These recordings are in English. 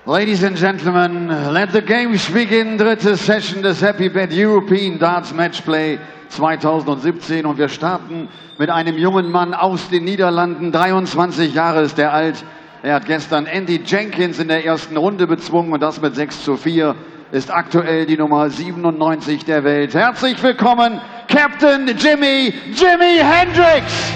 Ladies and gentlemen, let the games begin. Dritte Session des Happy Bet European Darts Matchplay 2017 und wir starten mit einem jungen Mann aus den Niederlanden. 23 Jahre ist er alt. Er hat gestern Andy Jenkins in der ersten Runde bezwungen und das mit 6:4. Ist aktuell die Nummer 97 der Welt. Herzlich willkommen, Captain Jimi Hendriks!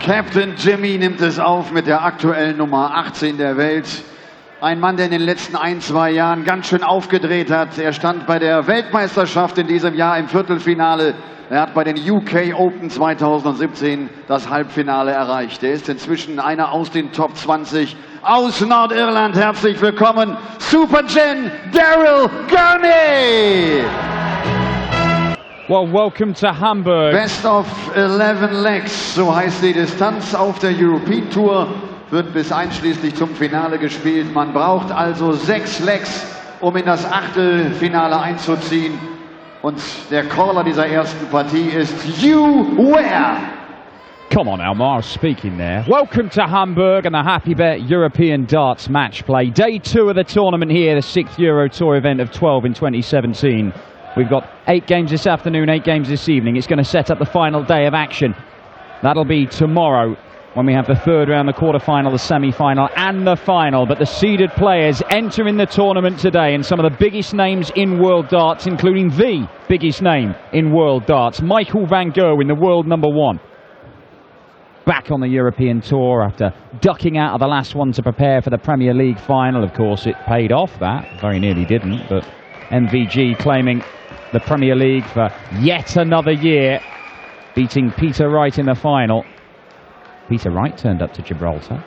Captain Jimi nimmt es auf mit der aktuellen Nummer 18 der Welt. Ein Mann, der in den letzten 1-2 Jahren ganz schön aufgedreht hat. Er stand bei der Weltmeisterschaft in diesem Jahr im Viertelfinale. Er hat bei den UK Open 2017 das Halbfinale erreicht. Er ist inzwischen einer aus den Top 20 aus Nordirland. Herzlich willkommen, Super Gen Daryl Gurney! Well, welcome to Hamburg. Best of 11 Legs, so heißt die Distanz auf der European Tour, wird bis einschließlich zum Finale gespielt. Man braucht also 6 Legs, um in das Achtelfinale einzuziehen. Und der Caller dieser ersten Partie ist You Where. Come on, Elmar, speaking there. Welcome to Hamburg and the Happy Bet European Darts Match Play. Day 2 of the tournament here, the 6th Euro Tour event of 12 in 2017. We've got 8 games this afternoon, 8 games this evening. It's going to set up the final day of action. That'll be tomorrow when we have the third round, the quarter-final, the semi-final and the final. But the seeded players enter in the tournament today, and some of the biggest names in world darts, including the biggest name in world darts, Michael van Gerwen, the world #1. Back on the European Tour after ducking out of the last one to prepare for the Premier League final. Of course, it paid off that. Very nearly didn't, but MVG claiming the Premier League for yet another year, beating Peter Wright in the final. Peter Wright turned up to Gibraltar,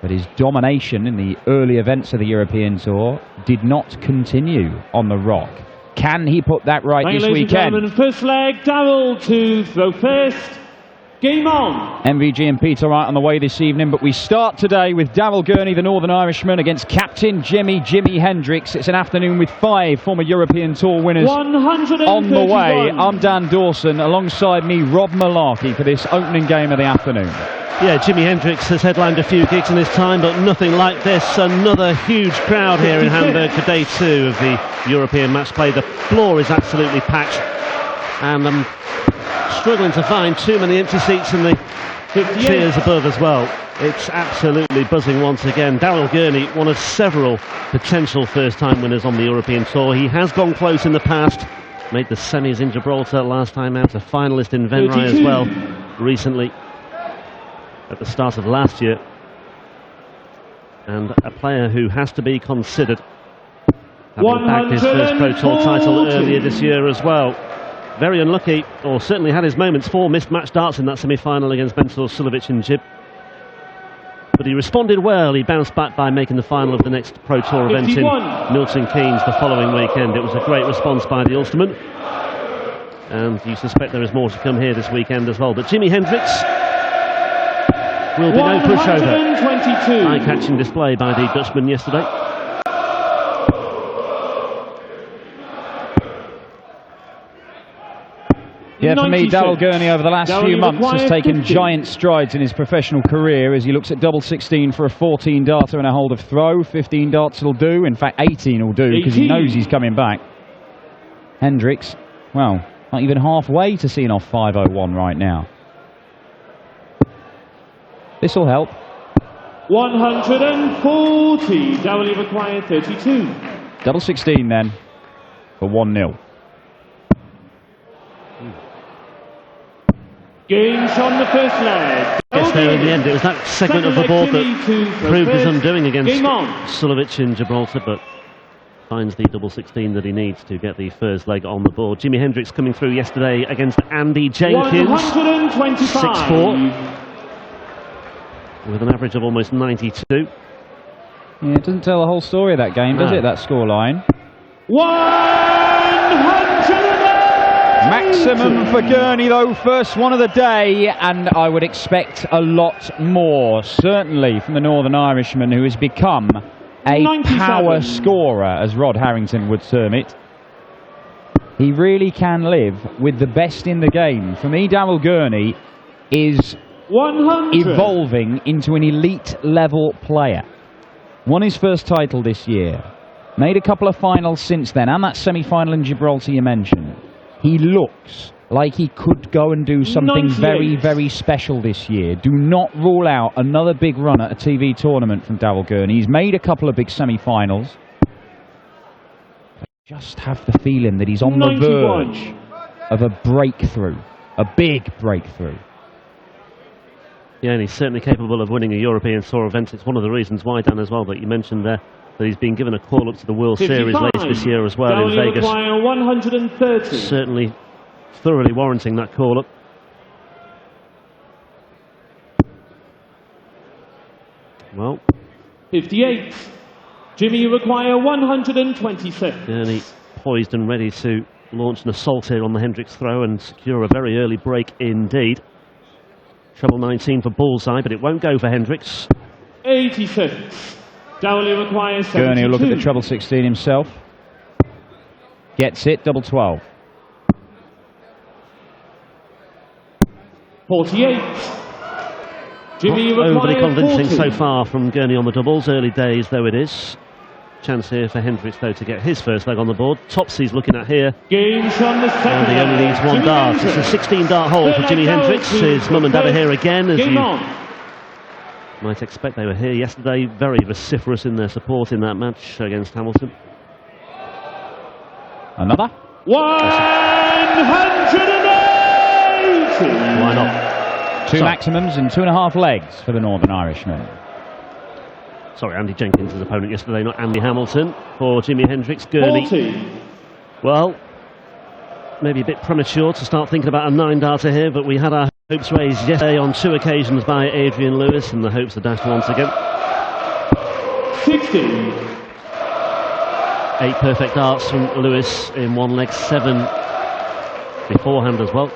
but his domination in the early events of the European Tour did not continue on the rock. Can he put that right this weekend? First leg, Daryl to throw first. Game on. MVG and Peter Wright on the way this evening, but we start today with Daryl Gurney, the Northern Irishman, against Captain Jimi Hendriks. It's an afternoon with 5 former European Tour winners on the way. I'm Dan Dawson, alongside me Rob Malarkey for this opening game of the afternoon. Yeah, Jimi Hendriks has headlined a few gigs in his time, but nothing like this. Another huge crowd here in Hamburg for day 2 of the European Match Play. The floor is absolutely packed, and I'm struggling to find too many empty seats in the tiers above as well. It's absolutely buzzing once again. Daryl Gurney, one of several potential first-time winners on the European Tour. He has gone close in the past, made the semis in Gibraltar last time out, a finalist in Venray as well recently at the start of last year, and a player who has to be considered, having bagged his first Pro Tour title earlier this year as well. Very unlucky, or certainly had his moments, 4 missed match darts in that semi-final against Bentor Sulovic and Jib. But he responded well. He bounced back by making the final of the next Pro Tour event in Milton Keynes the following weekend. It was a great response by the Ulsterman, and you suspect there is more to come here this weekend as well. But Jimi Hendriks will be no pushover. Eye-catching display by the Dutchman yesterday. Yeah, for me, Daryl Gurney over the last few months has taken giant strides in his professional career as he looks at double 16 for a 14 darter and a hold of throw. 15 darts will do, in fact 18 will do, because he knows he's coming back. Hendriks, well, not even halfway to seeing off 5:01 right now. This will help. 140, Daryl required 32. Double 16 then, for 1-0. Game on the first leg. Yes, there in the end. It was that segment of the board that proved his undoing against Sulovic in Gibraltar, but finds the double 16 that he needs to get the first leg on the board. Jimi Hendriks coming through yesterday against Andy Jenkins, 6-4, with an average of almost 92. Yeah, it doesn't tell the whole story of that game, does it, that scoreline? 100! Maximum for Gurney though, first one of the day, and I would expect a lot more, certainly from the Northern Irishman, who has become a 97 power scorer, as Rod Harrington would term it. He really can live with the best in the game. For me, Daryl Gurney is 100. evolving into an elite level player. Won his first title this year. Made a couple of finals since then, and that semi-final in Gibraltar you mentioned. He looks like he could go and do something 98. very, very special this year. Do not rule out another big run at a TV tournament from Daryl Gurney. He's made a couple of big semi-finals. I just have the feeling that he's on 91. the verge of a breakthrough, a big breakthrough. Yeah, and he's certainly capable of winning a European Tour event. It's one of the reasons why, Dan, as well, that you mentioned there, that he's been given a call up to the World 55. Series later this year as well in Vegas. 130. Certainly thoroughly warranting that call up. Well, 58. Jimmy, you require 126. Gurney poised and ready to launch an assault here on the Hendriks throw and secure a very early break indeed. Treble 19 for bullseye, but it won't go for Hendriks. 86. Dowley requires 72. Gurney will look at the treble 16 himself. Gets it, double 12. 48. Jimmy, you Not overly require convincing 40. so far from Gurney on the doubles, early days though it is. Chance here for Hendriks though to get his first leg on the board. Topsy's looking at here, Games from the second. and he only needs one Jimmy dart. It's a Hendricks. 16 dart hole for Jimmy Third leg Hendriks. goal to His mum and dad are here again, as Game you on. might expect. They were here yesterday, very vociferous in their support in that match against Hamilton. Another? 180. Why not? Two Sorry. maximums and 2.5 legs for the Northern Irishman. Sorry, Andy Jenkins' his opponent yesterday, not Andy Hamilton. For Jimmy Hendriks, Gurney. 40. Well, maybe a bit premature to start thinking about a 9-darter here, but we had our hopes raised yesterday on 2 occasions by Adrian Lewis, and the hopes are dashed once again. 60. 8 perfect darts from Lewis in one leg, 7 beforehand as well.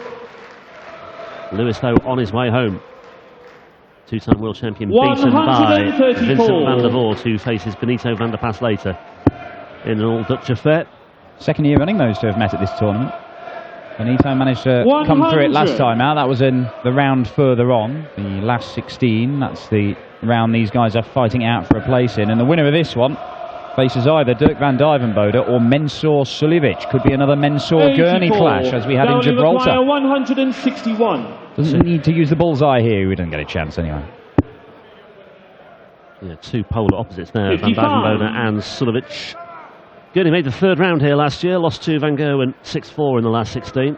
Lewis, though, on his way home. Two-time world champion, beaten by 134. Vincent van der Voort, who faces Benito van der Pas later in an all-Dutch affair. Second year running those two have met at this tournament. Benito managed to 100. come through it last time out. That was in the round further on, the last 16. That's the round these guys are fighting out for a place in. And the winner of this one faces either Dirk van Dijvenbode or Mensur Suljovic. Could be another Mensur-Gurney 84. clash, as we had in Dowley Gibraltar. require 161. Doesn't need to use the bullseye here. He doesn't get a chance anyway. Yeah, two polar opposites there, Van 55. Dijvenbode and Suljovic. Gurney made the third round here last year, lost to Van Gogh and 6-4 in the last 16.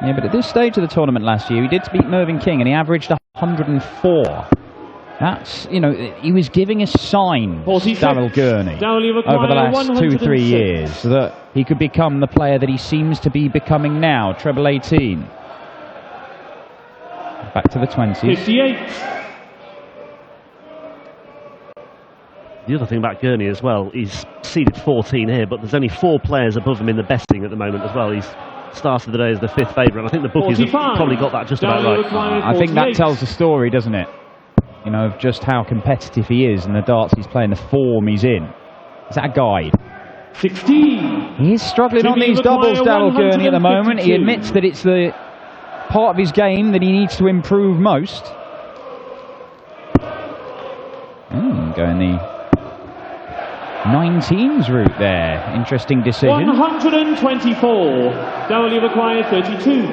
Yeah, but at this stage of the tournament last year, he did beat Mervyn King and he averaged 104. That's, you know, he was giving us signs, 46. Daryl Gurney, Dowley over the require last 2-3 106. years, that he could become the player that he seems to be becoming now, treble 18. Back to the 20s. 58. The other thing about Gurney as well, he's seeded 14 here, but there's only 4 players above him in the betting at the moment as well. He's started the day as the 5th favourite. I think the bookies have 45. probably got that just about Dowley right. require I think that 48. tells the story, doesn't it? You know, of just how competitive he is and the darts he's playing, the form he's in. Is that a guide? 16. He is struggling on Jimmy these doubles, require Daryl Gurney, at the moment. He 152. admits that it's the part of his game that he needs to improve most. Going the 19s route there. Interesting decision. 124. Dowley require 32.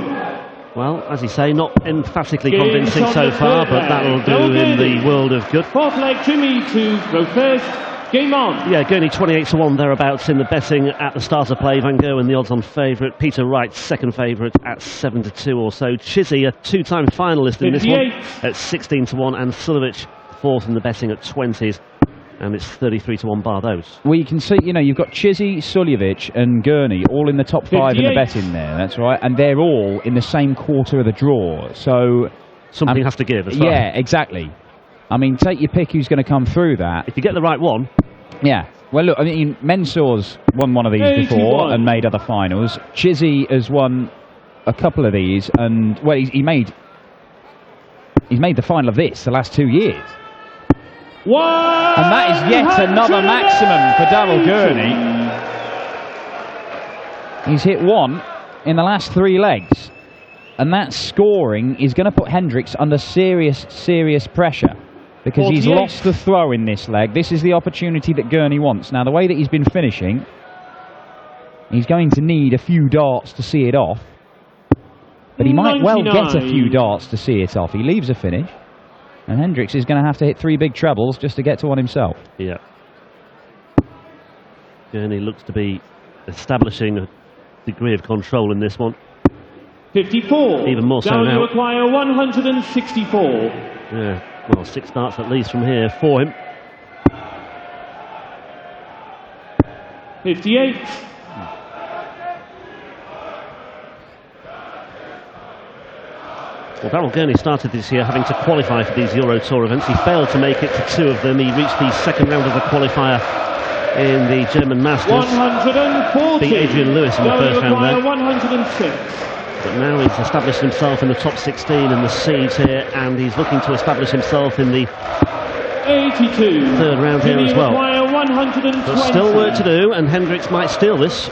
Well, as you say, not emphatically Games convincing on so the far, third but leg. that'll Go do in Gurney. the world of good. Fourth leg, Jimmy to go first. Game on. Yeah, Gurney 28-1 thereabouts in the betting at the starter play. Van Gogh and the odds-on favourite. Peter Wright, second favourite at 7-2 or so. Chizzy, a 2-time finalist in this one, 58. at 16-1, and Suljovic, fourth in the betting at 20s, and it's 33-1 bar those. Well, you can see, you know, you've got Chizzy, Suljovic and Gurney all in the top 5 in the 58. betting there. That's right. And they're all in the same quarter of the draw. So Something has to give as well. yeah, exactly. I mean, take your pick who's going to come through that. If you get the right one, Yeah. Well, look, I mean, Mensur's won one of these 81. before and made other finals. Chizzy has won a couple of these, and well, he's made the final of this the last 2 years. And that is yet another maximum for Daryl Gurney. He's hit one in the last 3 legs. And that scoring is going to put Hendriks under serious, serious pressure. Because 48. he's lost the throw in this leg. This is the opportunity that Gurney wants. Now, the way that he's been finishing, he's going to need a few darts to see it off. But he might well get a few darts to see it off. He leaves a finish. And Hendriks is going to have to hit 3 big trebles just to get to one himself. Yeah. Gurney looks to be establishing a degree of control in this one. 54. Even more so down now. You acquire 164. Yeah, well, 6 darts at least from here for him. 58. Well, Darryl Gurney started this year having to qualify for these Euro Tour events. He failed to make it to 2 of them. He reached the second round of the qualifier in the German Masters. 140. Beat Adrian Lewis in the first round there. 106. But now he's established himself in the top 16 in the seeds here, and he's looking to establish himself in the 82. third round here as well. 120. But still work to do, and Hendriks might steal this.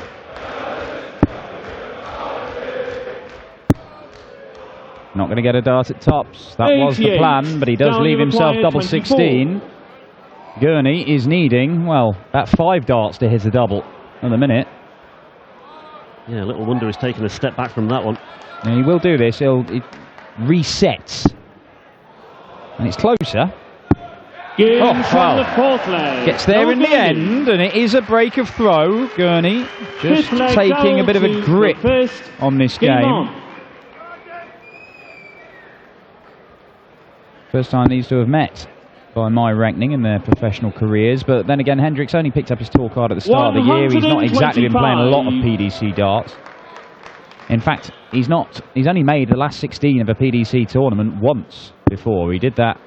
Not going to get a dart at tops. That was the plan, but he does leave himself double 16. Gurney is needing, well, about 5 darts to hit a double at the minute. Yeah, little wonder he's taken a step back from that one. And he will do this. It resets. And it's closer. From the 4th leg. Gets there in the end, and it is a break of throw. Gurney just taking a bit of a grip on this game. First time these two have met, by my reckoning, in their professional careers. But then again, Hendriks only picked up his tour card at the start of the year. He's not exactly been playing a lot of PDC darts. In fact, he's only made the last 16 of a PDC tournament once before. He did that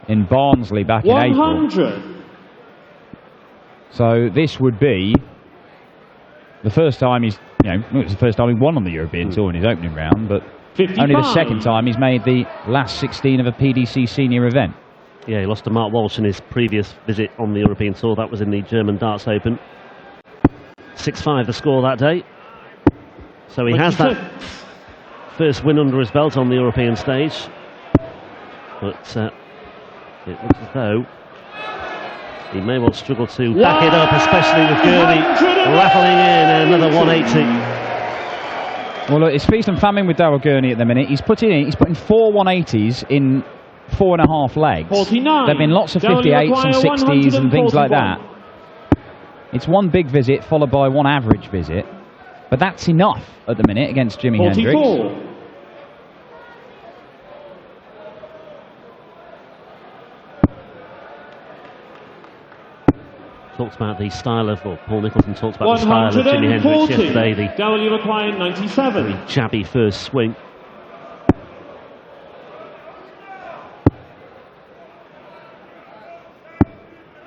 in Barnsley back in April. So this would be the first time it was the first time he won on the European Tour in his opening round, but 55. Only the second time he's made the last 16 of a PDC senior event. Yeah, he lost to Mark Walsh in his previous visit on the European Tour. That was in the German Darts Open. 6-5 the score that day. So he has that first win under his belt on the European stage. But it looks as though he may well struggle to back it up, especially with Gurney rattling in another 180. Well, look, it's feast and famine with Darryl Gurney at the minute. He's putting 4 180s in 4.5 legs. 49. There have been lots of 58s and 60s and things like that. It's one big visit followed by one average visit. But that's enough at the minute against Jimi Hendriks. Talks about the style of, or Paul Nicholson talks about the style of Jimi Hendriks yesterday. The W required 97. Very jabby first swing.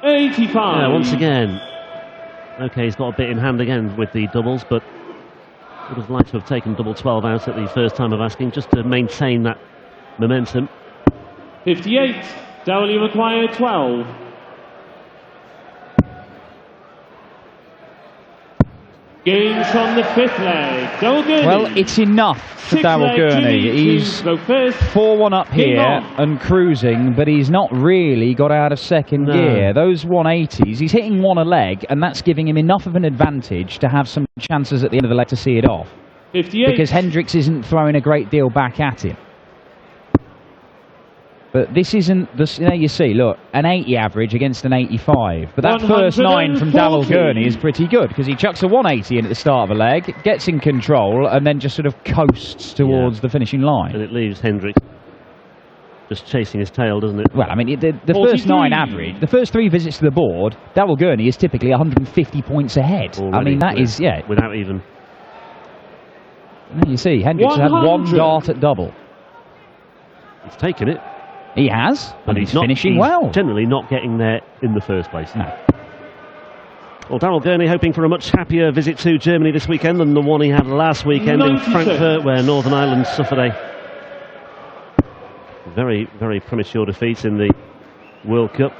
Yeah, once again. Okay, he's got a bit in hand again with the doubles, but would have liked to have taken double 12 out at the first time of asking, just to maintain that momentum. 58. W required 12. Games from the 5th leg. Gurney. Well, it's enough for Darryl Gurney. He's 4-1 up here and cruising, but he's not really got out of second gear. Those 180s, he's hitting one a leg, and that's giving him enough of an advantage to have some chances at the end of the leg to see it off. 58. Because Hendriks isn't throwing a great deal back at him. But this isn't, you see, look, an 80 average against an 85. But that first 9 from Darryl Gurney is pretty good, because he chucks a 180 in at the start of a leg, gets in control, and then just sort of coasts towards the finishing line. And it leaves Hendriks just chasing his tail, doesn't it? Well, I mean, the first 9 average, the first 3 visits to the board, Darryl Gurney is typically 150 points ahead. Already, I mean, that is, without even... You see, Hendriks has had 1 dart at double. He's taken it. He has, and he's finishing well. Generally not getting there in the first place. No. Well, Darryl Gurney hoping for a much happier visit to Germany this weekend than the one he had last weekend in Frankfurt, where Northern Ireland suffered a very, very premature defeat in the World Cup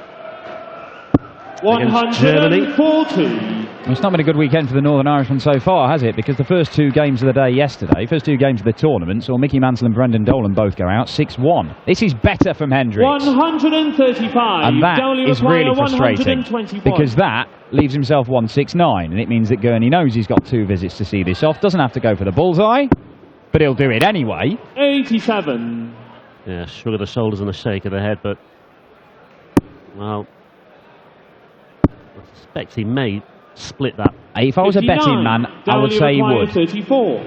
against Germany. 140. It's not been a good weekend for the Northern Irishman so far, has it? Because the first 2 games of the day yesterday, first 2 games of the tournament, saw Mickey Mansell and Brendan Dolan both go out 6-1. This is better from Hendriks. 135. And that is really frustrating, because that leaves himself 169, and it means that Gurney knows he's got 2 visits to see this off. Doesn't have to go for the bullseye, but he'll do it anyway. 87. Yeah, shrug of the shoulders and a shake of the head, but, well, I suspect he may split that. If I was 59, a betting man, I would say he would. 34.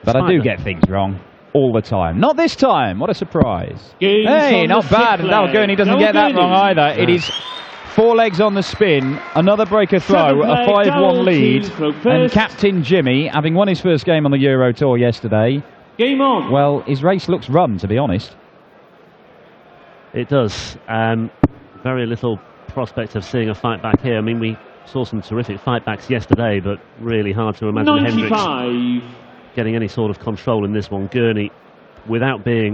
But I do get things wrong all the time. Not this time. What a surprise. Games hey, not bad. Dal Gurney doesn't get that wrong either. Yeah. It is 4 legs on the spin, another breaker throw, a 5-1 lead, and Captain Jimmy, having won his first game on the Euro Tour yesterday, game on. Well, his race looks run, to be honest. It does. Very little prospect of seeing a fight back here. I mean, we saw some terrific fight backs yesterday, but really hard to imagine 95. Hendriks getting any sort of control in this one. Gurney, without being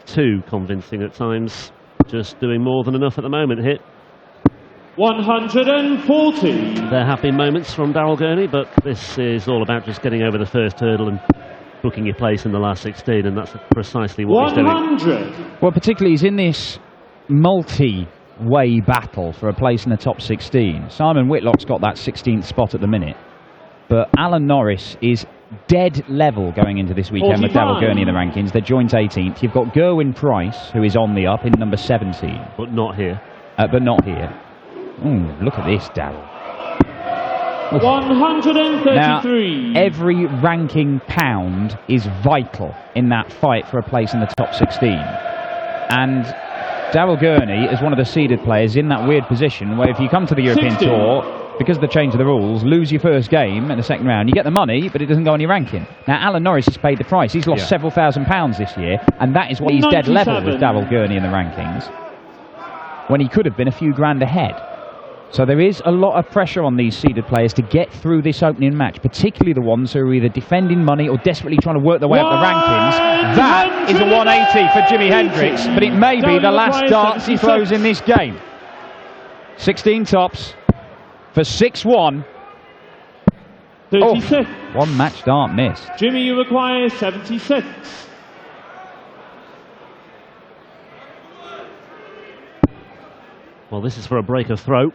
too convincing at times, just doing more than enough at the moment. Hit 140. There have been moments from Daryl Gurney, but this is all about just getting over the first hurdle and booking your place in the last 16, and that's precisely what 100. he's doing. Well, particularly he's in this multi-way battle for a place in the top 16. Simon Whitlock's got that 16th spot at the minute, but Alan Norris is dead level going into this weekend 45. with Daryl Gurney in the rankings. They're joint 18th. You've got Gerwyn Price, who is on the up in number 17. But not here. But not here. Ooh, look at this, Daryl. 133. Now, every ranking pound is vital in that fight for a place in the top 16. And Daryl Gurney is one of the seeded players in that weird position where if you come to the European 60. Tour, because of the change of the rules, lose your first game in the second round, you get the money, but it doesn't go on your ranking. Now, Alan Norris has paid the price. He's lost several £1,000s this year, and that is why he's 97. dead level with Daryl Gurney in the rankings, when he could have been a few grand ahead. So there is a lot of pressure on these seeded players to get through this opening match, particularly the ones who are either defending money or desperately trying to work their way up the rankings. That is a 180 for Jimi Hendriks, but it may be the last darts he throws in this game. 16 tops for 6-1. 36. Oh, 1 match dart missed. Jimmy, you require 76. Well, this is for a breaker throw.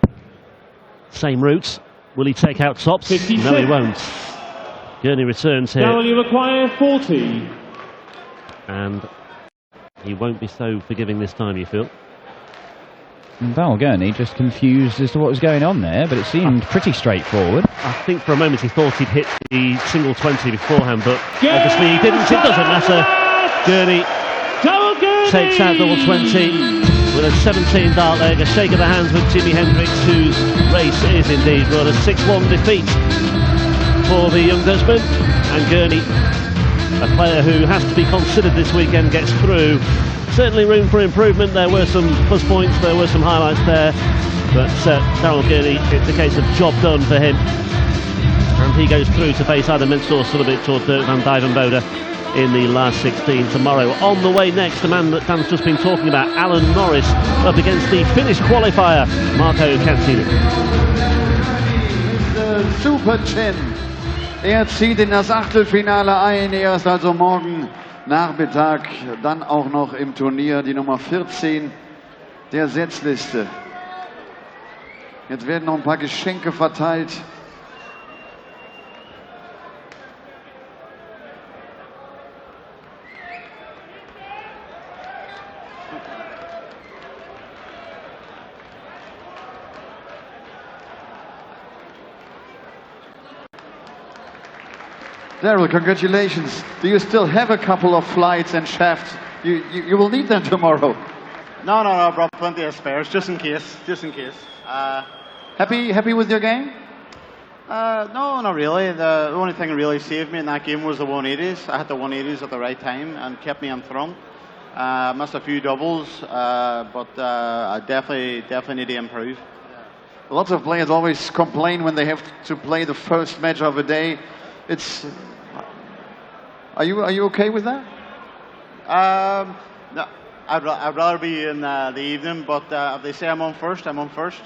Same route. Will he take out tops? 56. No, he won't. Gurney returns here. Now you require 40. And he won't be so forgiving this time, you feel? Daryl Gurney just confused as to what was going on there, but it seemed pretty straightforward. I think for a moment he thought he'd hit the single 20 beforehand, but obviously he didn't. It doesn't matter. Gurney takes out double 20 with a 17 dart leg, a shake of the hands with Jimi Hendriks, whose race is indeed run. A 6-1 defeat for the young Dutchman, and Gurney, a player who has to be considered this weekend, gets through. Certainly room for improvement. There were some plus points, there were some highlights there, but Daryl Gurney, it's a case of job done for him, and he goes through to face either Mensur Suljovic or Dirk van Dijvenbode in the last 16 tomorrow. On the way next, the man that Dan's just been talking about, Alan Norris, up against the Finnish qualifier, Marko Kanttinen. Super Chin. Zieht in das Achtelfinale ein. Ist also morgen Nachmittag dann auch noch im Turnier die Nummer 14 der Setzliste. Jetzt werden noch ein paar Geschenke verteilt. Daryl, congratulations. Do you still have a couple of flights and shafts? You will need them tomorrow. No, I brought plenty of spares, just in case. Happy with your game? No, not really. The only thing that really saved me in that game was the 180s. I had the 180s at the right time and kept me on front. Missed a few doubles, but I definitely need to improve. Lots of players always complain when they have to play the first match of the day. Are you okay with that? No, I'd rather be in the evening, but if they say I'm on first, I'm on first.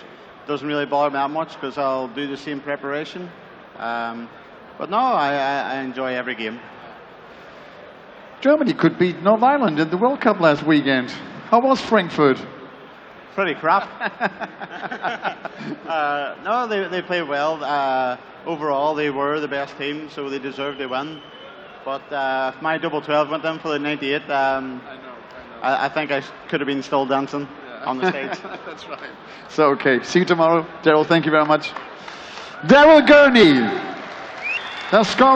doesn't really bother me that much because I'll do the same preparation. But no, I enjoy every game. Germany could beat North Ireland in the World Cup last weekend. How was Frankfurt? Pretty crap. No, they played well. Overall, they were the best team, so they deserved to win. But if my double 12 went in for the 98, I think I could have been still dancing on the stage. That's right. So, okay. See you tomorrow. Daryl, thank you very much. Daryl Gurney. The score